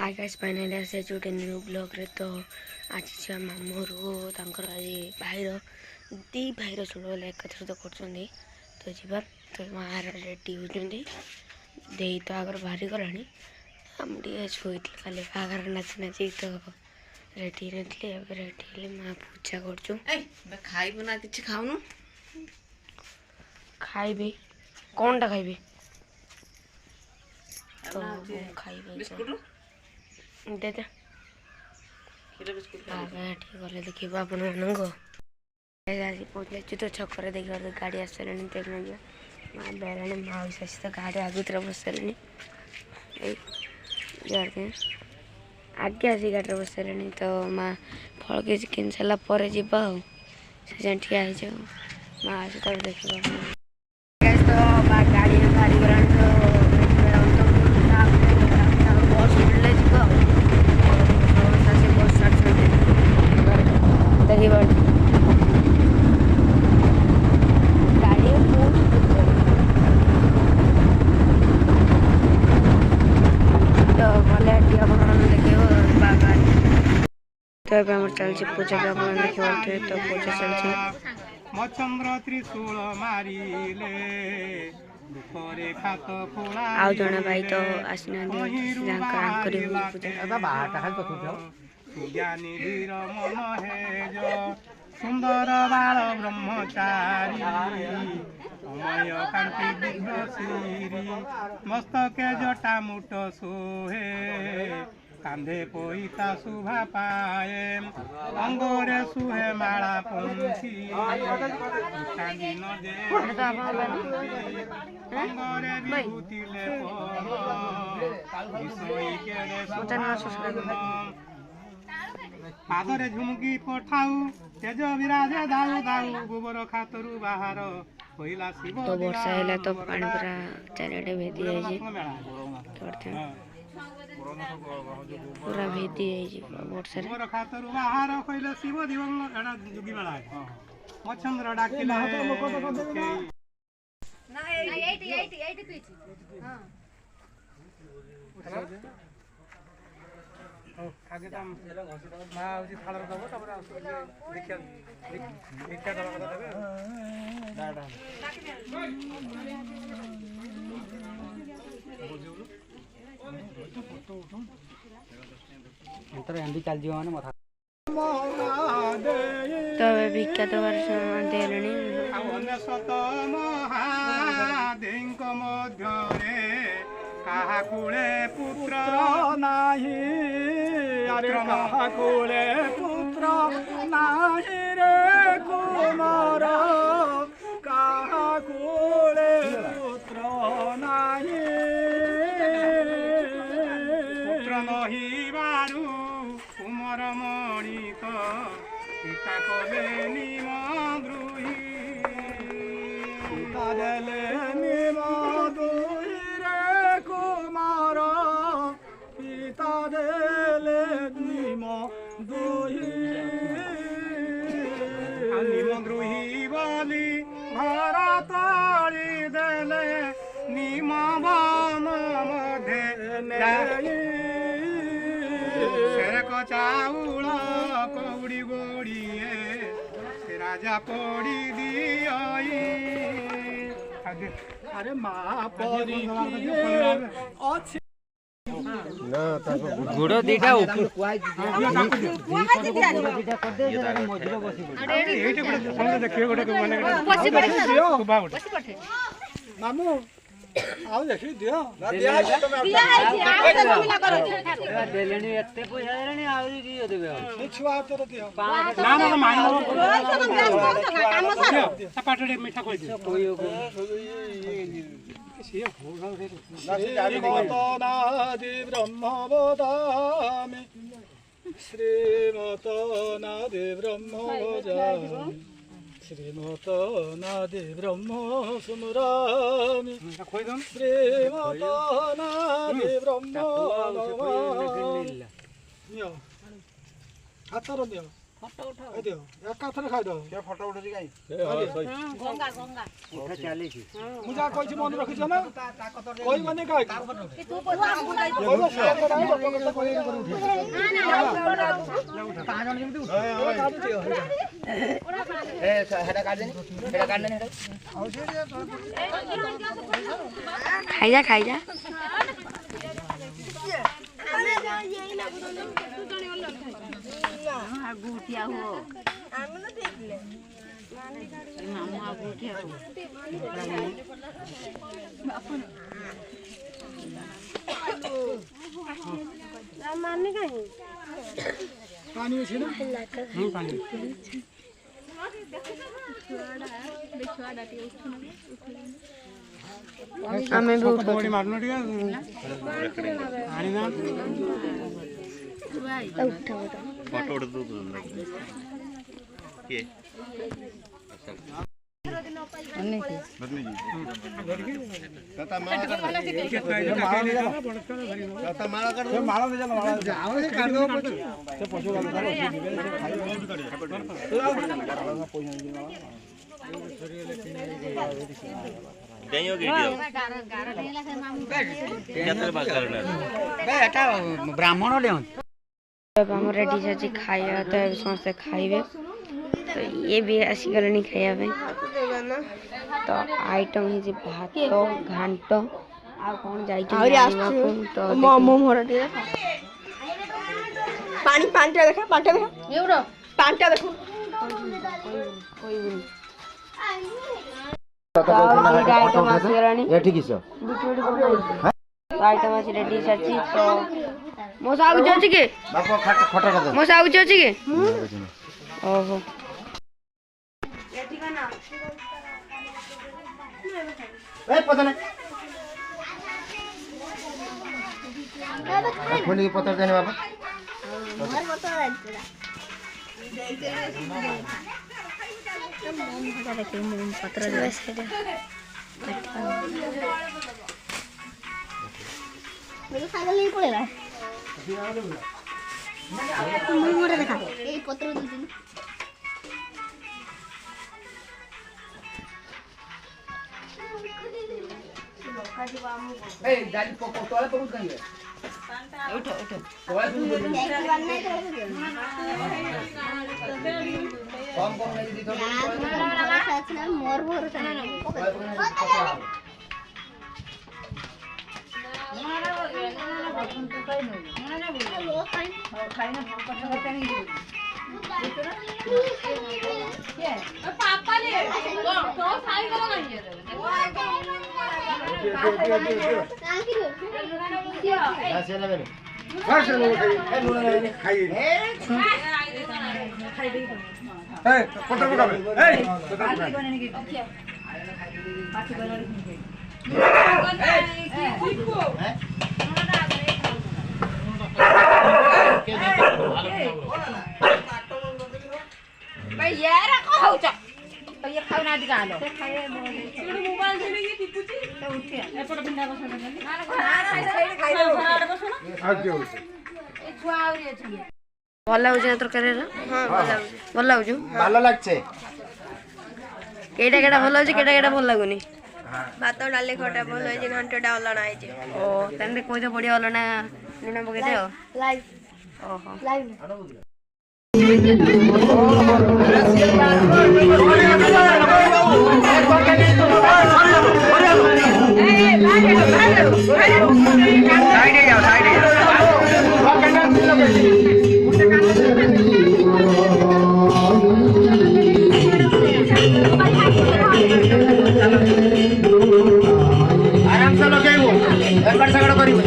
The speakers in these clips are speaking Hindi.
हाय गाइस फाइनली आसे जोटे न्यू ब्लॉग रे तो आज छुआ मामूर तांकर आज भाईर दी भाईर छोड़ बोले एकत्रित कर तो जीवा तो मार रेडी होती दे तो आगर बाहरी गलानी आम टे शुई खाली बाहर नाची नाची तो रेडी नी रेडी माँ पूजा कर खाऊनु खाइबी कौन टा खाइबी तो खाइबी दे दे गले देखिए आपण मान पहुँचे तो छक देखिए तो गाड़ी आस माँ बेलाणी माउस आसी तो गाड़ी आगुत बस सारे आगे आसी गाड़ी बस सारे तो माँ फल किसी किन सारापर जीवा से ठिया माँ आस तो देखिए तो माँ गाड़ी बाहरी गलानी तो चलती पूजा देखिए तो पूजा चलती मचंद्र त्रिशूल मारिले आउ जड़े भाई तो आसना ज्ञानी धीर मन है जो सुंदर बाल ब्रह्मचारी अमय कांति दिग्श्री मस्तके जटा मुट सोहे कांधे पोईता शुभा पाए अंगोरे सुहे माला पंथी अंगोरे विभूति ले पादरे झुमकी पठाऊ तेज विराजे दाऊ दाऊ गोबर खातरु बाहर पहिला शिव तो वर्षा है तो पानी पूरा चारिटे भेदी जाए पूरा भेदी वर्षा गोबर खातरु बाहर पहिला शिव दिवंग एडा जुगी बेला मचंद्र डाकिले ना एटी पीछे हां आगे तम मा होची थाळर दबो तबरा देखिया देखिया दबा कथा देबे डाडा अंतर एंडी चल जियो माने मथा तो भिक्षा तो वर्ष देलणी अवनसत महादेवक मध्यरे काहा कुले पुत्र नाही अरे काहा कुले पुत्र नाही रे कुमार काहा कुले पुत्र नाही पुत्र नही बारू कुमार मणिक पिता कले निम द्रुही पिता देले निम द्रुही कुमार पिता देले निम द्रुही निम द्रुही बोली घर तली देले निम बन मध्य सेरक चाउल कौड़ी गोड़िए से राजा पड़ी दियई अरे माँ परी अच्छे गुड़ दीटा मामू आओ देखी दियो देलेनी एते पैसा देलेनी आउरी की देबे छुआ तो दियो ना ना मान पाटडे मीठा कोइ दियो श्रीमतनादि ब्रह्मवदामि श्रीमतनादि ब्रह्मवदामि श्रीमतनादि ब्रह्म सुमरामि श्रीमतनादि ब्रह्म हाथर दियो ଏକାଥରେ ଖାଇଦବ ଫଟୋ ଉଠୁଛି କାଇଁ ଉଠା ଚାଲିଛି ମୁଁ ଯାହା କହିଛି ମନେ ରଖିଛ ନା କହିବନି କାହିଁକି ଖାଇଯା ଖାଇଯା पानी ଅଛି ନା ପାଣି ଆମେ ବି ଉଠୁ ବଡି ମାରୁନ ଟିକେ ଆଣି ନା ଫଟୋ ଉଠୁ କିଏ ବ୍ରାହ୍ମଣ ଆମର ରେଡ଼ି ଅଛି ଖାଇବା ତ ଏବେ ସମସ୍ତେ ଖାଇବେ ତ ଇଏ ବି ଆସିଗଲେଣି ଖାଇବା ପାଇଁ ତ ଆଇଟମ୍ ହେଇଛି ଭାତ ଘାଣ୍ଟ ଆଉ କ'ଣ ଯାଇଛନ୍ତି ମୋ ମୁହଁର ଟିକେ ପାଣିଟା ଦେଖ ପାଣିଟା ଦେଖ ପାଣିଟା ଦେଖ କହିବୁନି ଆଇଟମ୍ ଆସିଗଲାଣି ଆଇଟମ୍ ଆସି ରେଡ଼ି ସାରିଛି ତ ମୋ ସାଉଚ ଅଛି କି ମୋ ସାଉଚ ଅଛି କି ଓହୋ ପତ୍ର ଦେନେ ବାପା ଭଲ ଲାଗୁଛି ନା ତରକାରୀର ଭଲ ଲାଗୁଛି ଭଲ ଲାଗছে କେଇଟା କେଟା ଭଲ ଲାଗୁଛି କେଟା କେଟା ଭଲ ଲାଗୁନି ଭାତ ଡାଲି ଖଟା ଭଲ ହେଇଛି ଘାଣ୍ଟଟା ଅଲଣା ହେଇଛି ଓ ତାହେଲେ କହିତେ ପଡ଼ିବ ଅଲଣା ଲୁଣ ପକେଇଦେ ଆଉ ଲାଇଭ୍ ଓହୋ ଲାଇଭ୍ आराम से लगेबो एपट सगड़ करिवो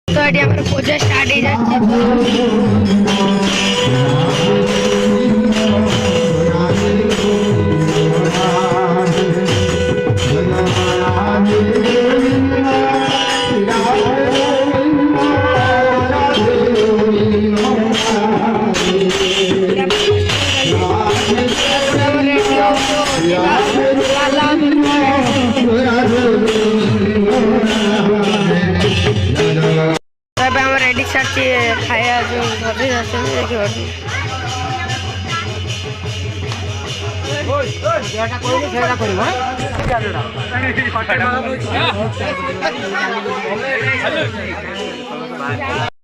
तो ये हमारा पूजा स्टार्ट हो जाती रेडी छाड़ी खाया जो घरे जाते देखिए